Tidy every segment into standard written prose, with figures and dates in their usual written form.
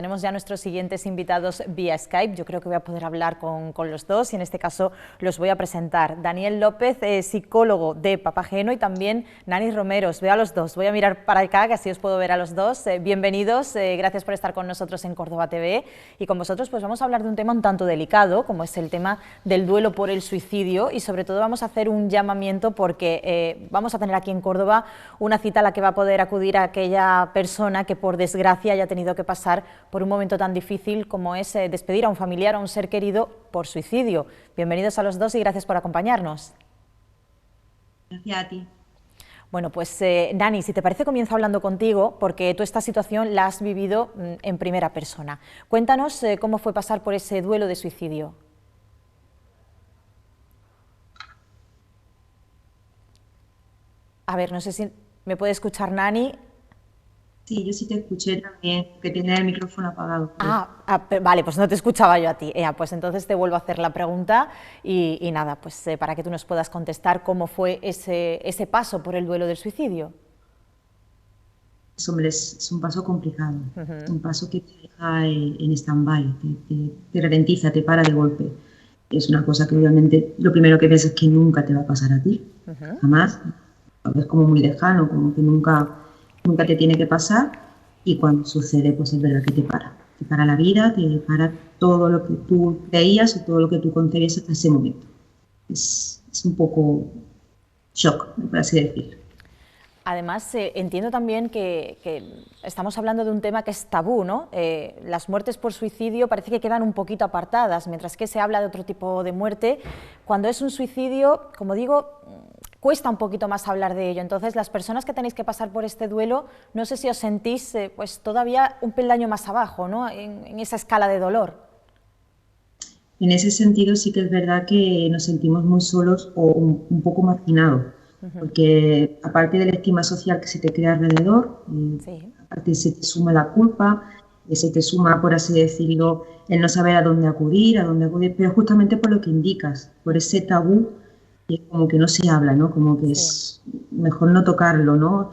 Tenemos ya nuestros siguientes invitados vía Skype. Yo creo que voy a poder hablar con los dos y en este caso los voy a presentar. Daniel López, psicólogo de Papageno, y también Nani Romero. Os veo a los dos. Voy a mirar para acá, que así os puedo ver a los dos. Bienvenidos, gracias por estar con nosotros en Córdoba TV. Y con vosotros pues vamos a hablar de un tema un tanto delicado, como es el tema del duelo por el suicidio, y sobre todo vamos a hacer un llamamiento porque vamos a tener aquí en Córdoba una cita a la que va a poder acudir a aquella persona que por desgracia haya tenido que pasar por un momento tan difícil como es despedir a un familiar o a un ser querido por suicidio. Bienvenidos a los dos y gracias por acompañarnos. Gracias a ti. Bueno, pues Nani, si te parece comienzo hablando contigo porque tú esta situación la has vivido en primera persona. Cuéntanos cómo fue pasar por ese duelo de suicidio. A ver, no sé si me puede escuchar Nani. Sí, yo sí te escuché también, que tenía el micrófono apagado. Vale, pues no te escuchaba yo a ti. Pues entonces te vuelvo a hacer la pregunta y nada, pues para que tú nos puedas contestar cómo fue ese paso por el duelo del suicidio. Hombre, es un paso complicado, un paso que te deja en stand-by, te ralentiza, te para de golpe. Es una cosa que obviamente lo primero que ves es que nunca te va a pasar a ti, jamás. Es como muy lejano, como que nunca te tiene que pasar, y cuando sucede pues es verdad que te para la vida, te para todo lo que tú creías o todo lo que tú concebías hasta ese momento. Es un poco shock, por así decirlo. Además, entiendo también que estamos hablando de un tema que es tabú, ¿no? Las muertes por suicidio parece que quedan un poquito apartadas, mientras que se habla de otro tipo de muerte. Cuando es un suicidio, como digo, cuesta un poquito más hablar de ello. Entonces, las personas que tenéis que pasar por este duelo, no sé si os sentís pues todavía un peldaño más abajo, ¿no? En esa escala de dolor. En ese sentido sí que es verdad que nos sentimos muy solos o un poco marginados, porque aparte de la estima social que se te crea alrededor, Sí. aparte se te suma la culpa, se te suma, por así decirlo, el no saber a dónde acudir, pero justamente por lo que indicas, por ese tabú, como que no se habla, ¿no? Como que Sí. es mejor no tocarlo, ¿no?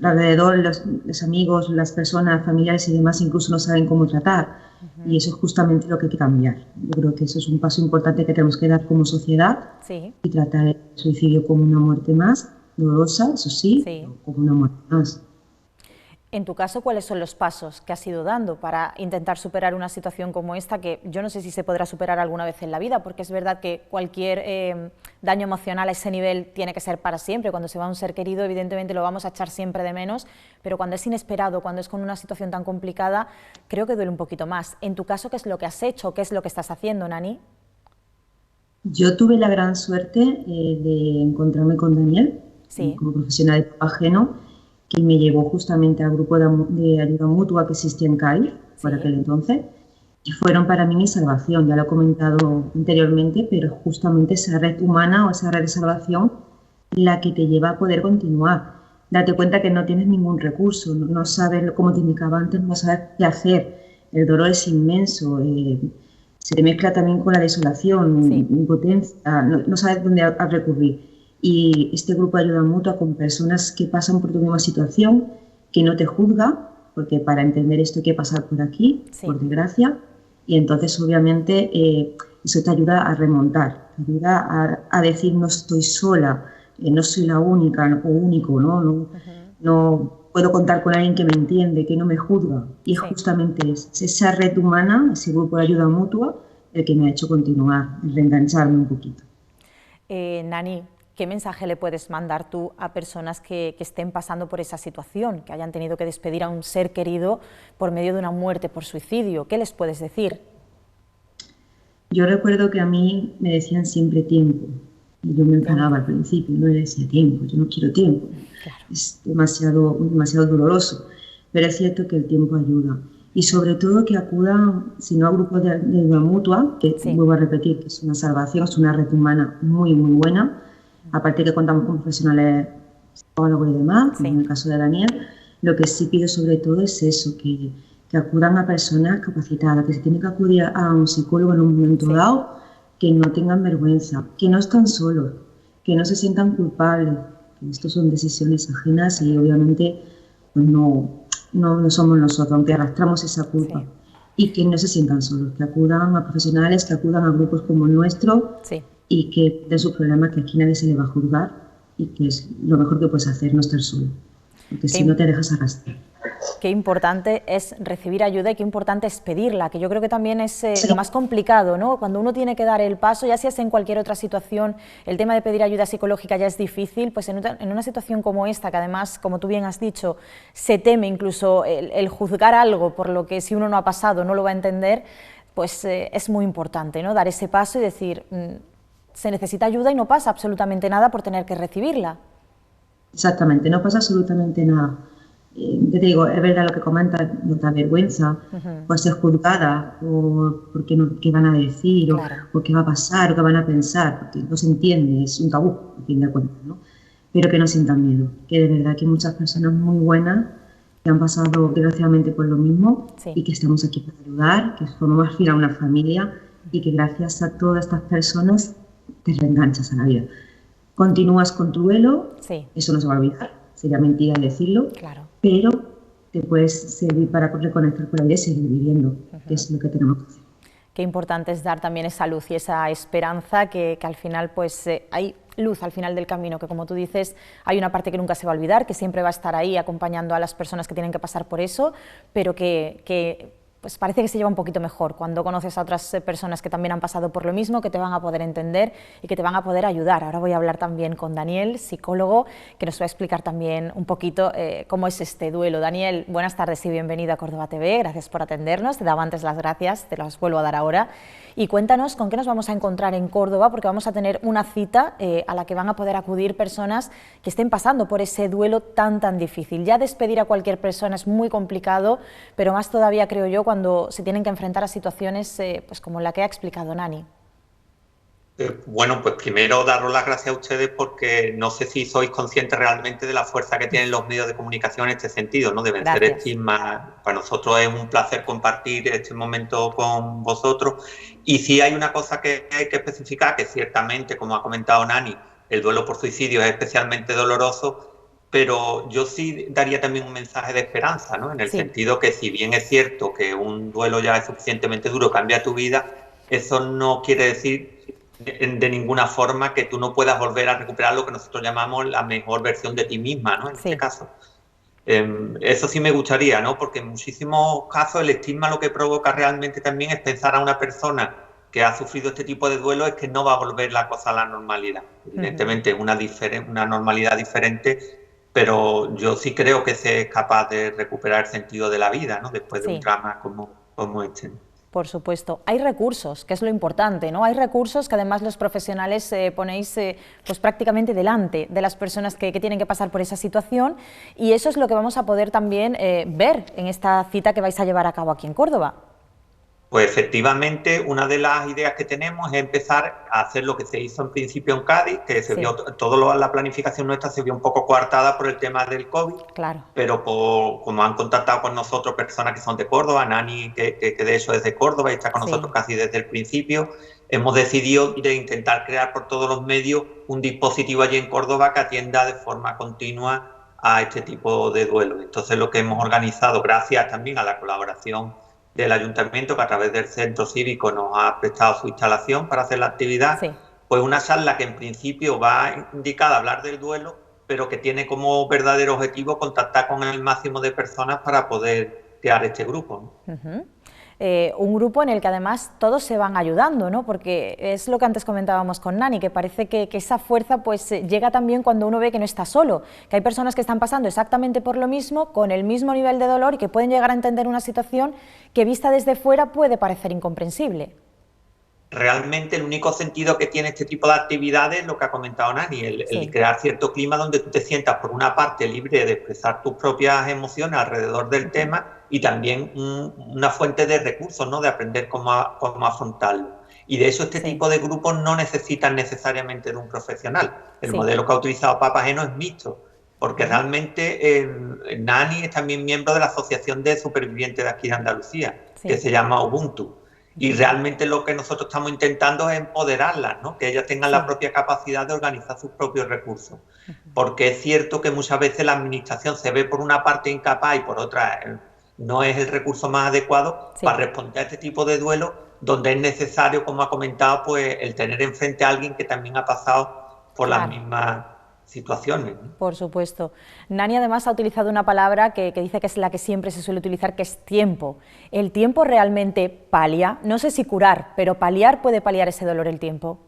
Alrededor los amigos, las personas, familiares y demás incluso no saben cómo tratar, y eso es justamente lo que hay que cambiar. Yo creo que eso es un paso importante que tenemos que dar como sociedad, Sí. y tratar el suicidio como una muerte más, dolorosa, eso sí, Sí. pero como una muerte más. En tu caso, ¿cuáles son los pasos que has ido dando para intentar superar una situación como esta, que yo no sé si se podrá superar alguna vez en la vida, porque es verdad que cualquier daño emocional a ese nivel tiene que ser para siempre? Cuando se va un ser querido, evidentemente lo vamos a echar siempre de menos, pero cuando es inesperado, cuando es con una situación tan complicada, creo que duele un poquito más. En tu caso, ¿qué es lo que has hecho? ¿Qué es lo que estás haciendo, Nani? Yo tuve la gran suerte de encontrarme con Daniel, Sí. como profesional de Papageno, que me llevó justamente al grupo de ayuda mutua que existía en Cádiz, por aquel entonces, y fueron para mí mi salvación. Ya lo he comentado anteriormente, pero justamente esa red humana o esa red de salvación la que te lleva a poder continuar. Date cuenta que no tienes ningún recurso, no sabes, como te indicaba antes, no sabes qué hacer. El dolor es inmenso, se te mezcla también con la desolación, impotencia, no sabes dónde recurrir. Y este grupo de ayuda mutua con personas que pasan por tu misma situación, que no te juzga, porque para entender esto hay que pasar por aquí, por desgracia, y entonces obviamente eso te ayuda a remontar, te ayuda a decir no estoy sola, no soy la única o único, no puedo contar con alguien que me entiende, que no me juzga, y justamente es esa red humana, ese grupo de ayuda mutua, el que me ha hecho continuar, el reengancharme un poquito. Nani, ¿qué mensaje le puedes mandar tú a personas que estén pasando por esa situación, que hayan tenido que despedir a un ser querido por medio de una muerte por suicidio? ¿Qué les puedes decir? Yo recuerdo que a mí me decían siempre tiempo, y yo me enfadaba al principio, no le decía tiempo, yo no quiero tiempo, es demasiado doloroso, pero es cierto que el tiempo ayuda. Y sobre todo que acudan, si no a grupos de ayuda mutua, que vuelvo a repetir que es una salvación, es una red humana muy, muy buena, aparte que contamos con profesionales psicólogos y demás, como en el caso de Daniel. Lo que sí pido sobre todo es eso, que acudan a personas capacitadas, que se tiene que acudir a un psicólogo en un momento dado, que no tengan vergüenza, que no están solos, que no se sientan culpables, que esto son decisiones ajenas y obviamente pues no no somos nosotros, aunque arrastramos esa culpa. Sí. Y que no se sientan solos, que acudan a profesionales, que acudan a grupos como el nuestro Sí. y que den sus problemas, que aquí nadie se le va a juzgar y que es lo mejor que puedes hacer, no estar solo. Porque si no te dejas arrastrar. Qué importante es recibir ayuda y qué importante es pedirla, que yo creo que también es lo más complicado, ¿no? Cuando uno tiene que dar el paso, ya sea en cualquier otra situación, el tema de pedir ayuda psicológica ya es difícil, pues en una situación como esta, que además, como tú bien has dicho, se teme incluso el juzgar algo por lo que si uno no ha pasado no lo va a entender, pues es muy importante, ¿no? Dar ese paso y decir, se necesita ayuda y no pasa absolutamente nada por tener que recibirla. Exactamente, no pasa absolutamente nada. Te digo, es verdad lo que comentas, no te vergüenza, pues ser juzgada por qué van a decir, Claro. o qué va a pasar, o qué van a pensar, porque no se entiende, es un tabú, a fin de cuentas, ¿no? Pero que no sientan miedo, que de verdad que hay muchas personas muy buenas que han pasado desgraciadamente por lo mismo Sí. y que estamos aquí para ayudar, que somos al final una familia y que gracias a todas estas personas te reenganchas a la vida. Continúas con tu duelo, Sí. eso no se va a olvidar, sería mentira decirlo, Claro. pero te puedes servir para reconectar con la vida y seguir viviendo, que es lo que tenemos que hacer. Qué importante es dar también esa luz y esa esperanza que al final pues hay luz al final del camino, que como tú dices hay una parte que nunca se va a olvidar, que siempre va a estar ahí acompañando a las personas que tienen que pasar por eso, pero que pues parece que se lleva un poquito mejor cuando conoces a otras personas que también han pasado por lo mismo, que te van a poder entender y que te van a poder ayudar. Ahora voy a hablar también con Daniel, psicólogo, que nos va a explicar también un poquito cómo es este duelo. Daniel, buenas tardes y bienvenido a Córdoba TV, gracias por atendernos, te daba antes las gracias, te las vuelvo a dar ahora. Y cuéntanos con qué nos vamos a encontrar en Córdoba, porque vamos a tener una cita a la que van a poder acudir personas que estén pasando por ese duelo tan difícil. Ya despedir a cualquier persona es muy complicado, pero más todavía creo yo cuando se tienen que enfrentar a situaciones pues como la que ha explicado Nani. Bueno, pues primero daros las gracias a ustedes porque no sé si sois conscientes realmente de la fuerza que tienen los medios de comunicación en este sentido, ¿no? De vencer estigmas. Para nosotros es un placer compartir este momento con vosotros. Y sí hay una cosa que hay que especificar, que ciertamente, como ha comentado Nani, el duelo por suicidio es especialmente doloroso, pero yo sí daría también un mensaje de esperanza, ¿no? En el sentido que si bien es cierto que un duelo ya es suficientemente duro, cambia tu vida, eso no quiere decir de ninguna forma que tú no puedas volver a recuperar lo que nosotros llamamos la mejor versión de ti misma, ¿no? En este caso. Eso sí me gustaría, ¿no? Porque en muchísimos casos el estigma lo que provoca realmente también es pensar a una persona que ha sufrido este tipo de duelo es que no va a volver la cosa a la normalidad. Evidentemente es una normalidad diferente, pero yo sí creo que se es capaz de recuperar el sentido de la vida, ¿no? Después de un drama como este. Por supuesto. Hay recursos, que es lo importante, ¿no? Hay recursos que además los profesionales ponéis pues prácticamente delante de las personas que tienen que pasar por esa situación, y eso es lo que vamos a poder también ver en esta cita que vais a llevar a cabo aquí en Córdoba. Pues efectivamente, una de las ideas que tenemos es empezar a hacer lo que se hizo en principio en Cádiz, que se vio, la planificación nuestra se vio un poco coartada por el tema del COVID, pero como han contactado con nosotros personas que son de Córdoba, Nani, que de hecho es de Córdoba y está con nosotros casi desde el principio, hemos decidido de intentar crear por todos los medios un dispositivo allí en Córdoba que atienda de forma continua a este tipo de duelo. Entonces lo que hemos organizado, gracias también a la colaboración del Ayuntamiento, que a través del Centro Cívico nos ha prestado su instalación para hacer la actividad, pues una charla que en principio va indicada a hablar del duelo, pero que tiene como verdadero objetivo contactar con el máximo de personas para poder crear este grupo, ¿no? Un grupo en el que además todos se van ayudando, ¿no? Porque es lo que antes comentábamos con Nani, que parece que esa fuerza pues llega también cuando uno ve que no está solo, que hay personas que están pasando exactamente por lo mismo, con el mismo nivel de dolor y que pueden llegar a entender una situación que vista desde fuera puede parecer incomprensible. Realmente el único sentido que tiene este tipo de actividades es lo que ha comentado Nani, el crear cierto clima donde tú te sientas por una parte libre de expresar tus propias emociones alrededor del tema y también una fuente de recursos, ¿no? De aprender cómo afrontarlo. Y de eso este tipo de grupos no necesitan necesariamente de un profesional. El modelo que ha utilizado Papageno es mixto, porque realmente Nani es también miembro de la Asociación de Supervivientes de aquí de Andalucía, que se llama Ubuntu. Y realmente lo que nosotros estamos intentando es empoderarlas, ¿no? Que ellas tengan la propia capacidad de organizar sus propios recursos. Porque es cierto que muchas veces la administración se ve por una parte incapaz y por otra no es el recurso más adecuado para responder a este tipo de duelo, donde es necesario, como ha comentado, pues el tener enfrente a alguien que también ha pasado por las mismas situaciones, ¿no? Por supuesto. Nani además ha utilizado una palabra que dice que es la que siempre se suele utilizar, que es tiempo. ¿El tiempo realmente palia? No sé si curar, pero ¿puede paliar ese dolor el tiempo?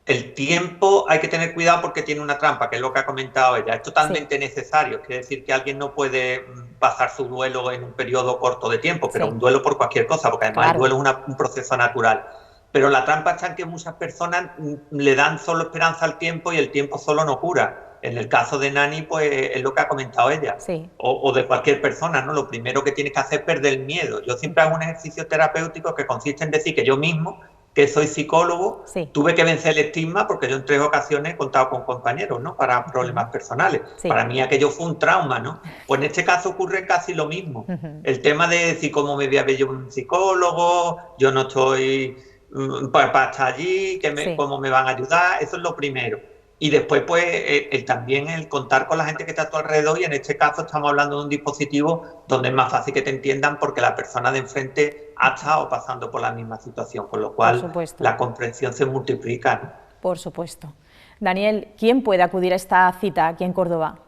El tiempo hay que tener cuidado porque tiene una trampa, que es lo que ha comentado ella. Es totalmente necesario, quiere decir que alguien no puede pasar su duelo en un periodo corto de tiempo, pero un duelo por cualquier cosa, porque además el duelo es un proceso natural. Pero la trampa está en que muchas personas le dan solo esperanza al tiempo y el tiempo solo no cura. En el caso de Nani, pues es lo que ha comentado ella, o de cualquier persona, ¿no? Lo primero que tienes que hacer es perder el miedo. Yo siempre hago un ejercicio terapéutico que consiste en decir que yo mismo, que soy psicólogo, tuve que vencer el estigma porque yo en 3 ocasiones he contado con compañeros, ¿no? Para problemas personales. Para mí aquello fue un trauma, ¿no? Pues en este caso ocurre casi lo mismo. El tema de decir cómo me voy a ver yo un psicólogo, yo no estoy para estar allí, cómo me van a ayudar, eso es lo primero. Y después, pues, también el contar con la gente que está a tu alrededor, y en este caso estamos hablando de un dispositivo donde es más fácil que te entiendan porque la persona de enfrente ha estado pasando por la misma situación, con lo cual la comprensión se multiplica, ¿no? Por supuesto. Daniel, ¿quién puede acudir a esta cita aquí en Córdoba?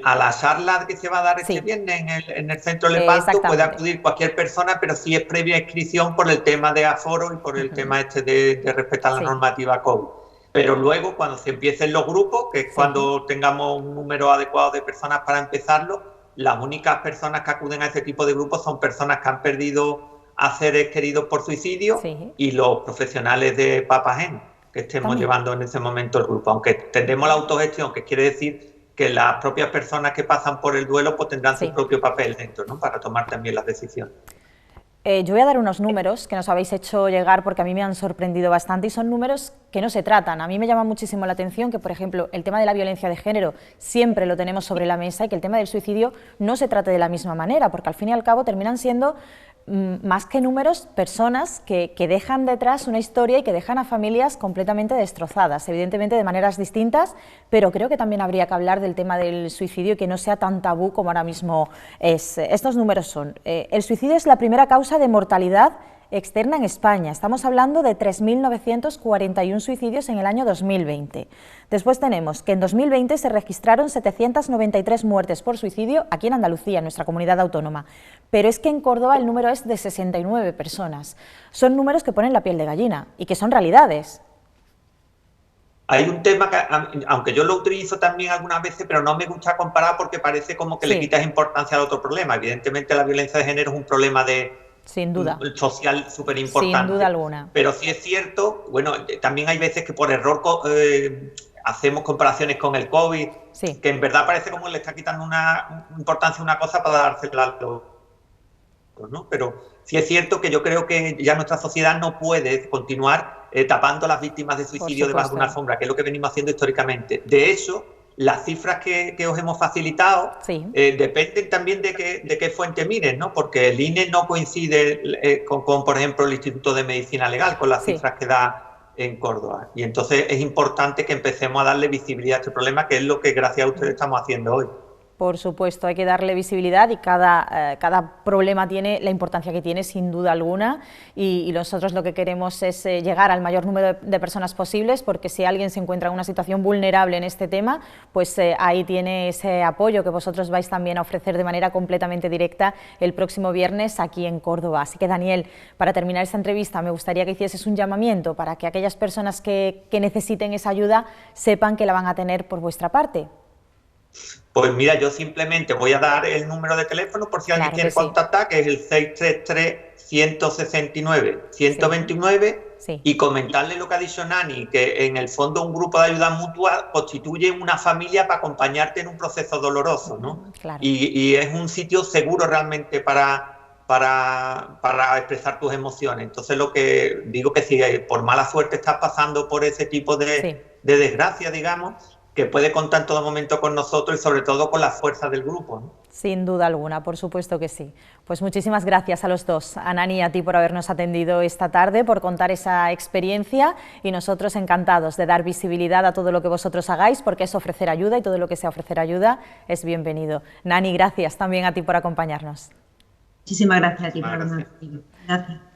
A la charla que se va a dar este viernes en el Centro Lepanto puede acudir cualquier persona, pero sí es previa inscripción por el tema de aforo y por el tema de respetar la normativa COVID. Pero luego, cuando se empiecen los grupos, que es cuando tengamos un número adecuado de personas para empezarlo, las únicas personas que acuden a ese tipo de grupos son personas que han perdido a seres queridos por suicidio y los profesionales de Papageno, que estemos llevando en ese momento el grupo. Aunque tendremos la autogestión, que quiere decir que las propias personas que pasan por el duelo pues tendrán su propio papel dentro, ¿no? Para tomar también las decisiones. Yo voy a dar unos números que nos habéis hecho llegar porque a mí me han sorprendido bastante y son números que no se tratan. A mí me llama muchísimo la atención que, por ejemplo, el tema de la violencia de género siempre lo tenemos sobre la mesa y que el tema del suicidio no se trate de la misma manera, porque al fin y al cabo terminan siendo más que números, personas que dejan detrás una historia y que dejan a familias completamente destrozadas, evidentemente de maneras distintas, pero creo que también habría que hablar del tema del suicidio y que no sea tan tabú como ahora mismo es. Estos números son, el suicidio es la primera causa de mortalidad externa en España. Estamos hablando de 3.941 suicidios en el año 2020. Después tenemos que en 2020 se registraron 793 muertes por suicidio aquí en Andalucía, en nuestra comunidad autónoma. Pero es que en Córdoba el número es de 69 personas. Son números que ponen la piel de gallina y que son realidades. Hay un tema que, aunque yo lo utilizo también algunas veces, pero no me gusta comparar porque parece como que le quitas importancia al otro problema. Evidentemente la violencia de género es un problema sin duda social súper importante. Sin duda alguna. Pero sí es cierto, bueno, también hay veces que por error hacemos comparaciones con el COVID, que en verdad parece como le está quitando una importancia a una cosa para dársela al otro, ¿no? Pero sí es cierto que yo creo que ya nuestra sociedad no puede continuar tapando a las víctimas de suicidio debajo de una alfombra, que es lo que venimos haciendo históricamente. De hecho, las cifras que os hemos facilitado dependen también de qué fuente miren, ¿no? Porque el INE no coincide con, por ejemplo, el Instituto de Medicina Legal, con las cifras que da en Córdoba. Y entonces es importante que empecemos a darle visibilidad a este problema, que es lo que gracias a ustedes estamos haciendo hoy. Por supuesto, hay que darle visibilidad y cada problema tiene la importancia que tiene, sin duda alguna, y nosotros lo que queremos es llegar al mayor número de personas posibles, porque si alguien se encuentra en una situación vulnerable en este tema, pues ahí tiene ese apoyo que vosotros vais también a ofrecer de manera completamente directa el próximo viernes aquí en Córdoba. Así que, Daniel, para terminar esta entrevista me gustaría que hicieses un llamamiento para que aquellas personas que necesiten esa ayuda sepan que la van a tener por vuestra parte. Pues mira, yo simplemente voy a dar el número de teléfono por si alguien quiere contactar, que es el 633-169-129, y comentarle lo que ha dicho Nani, que en el fondo un grupo de ayuda mutua constituye una familia para acompañarte en un proceso doloroso, ¿no? Y es un sitio seguro realmente para expresar tus emociones. Entonces lo que digo que si por mala suerte estás pasando por ese tipo de desgracia, digamos, que puede contar en todo momento con nosotros y sobre todo con la fuerza del grupo, ¿no? Sin duda alguna, por supuesto que sí. Pues muchísimas gracias a los dos, a Nani y a ti por habernos atendido esta tarde, por contar esa experiencia, y nosotros encantados de dar visibilidad a todo lo que vosotros hagáis, porque es ofrecer ayuda y todo lo que sea ofrecer ayuda es bienvenido. Nani, gracias también a ti por acompañarnos. Muchísimas gracias a ti por habernos atendido. Gracias.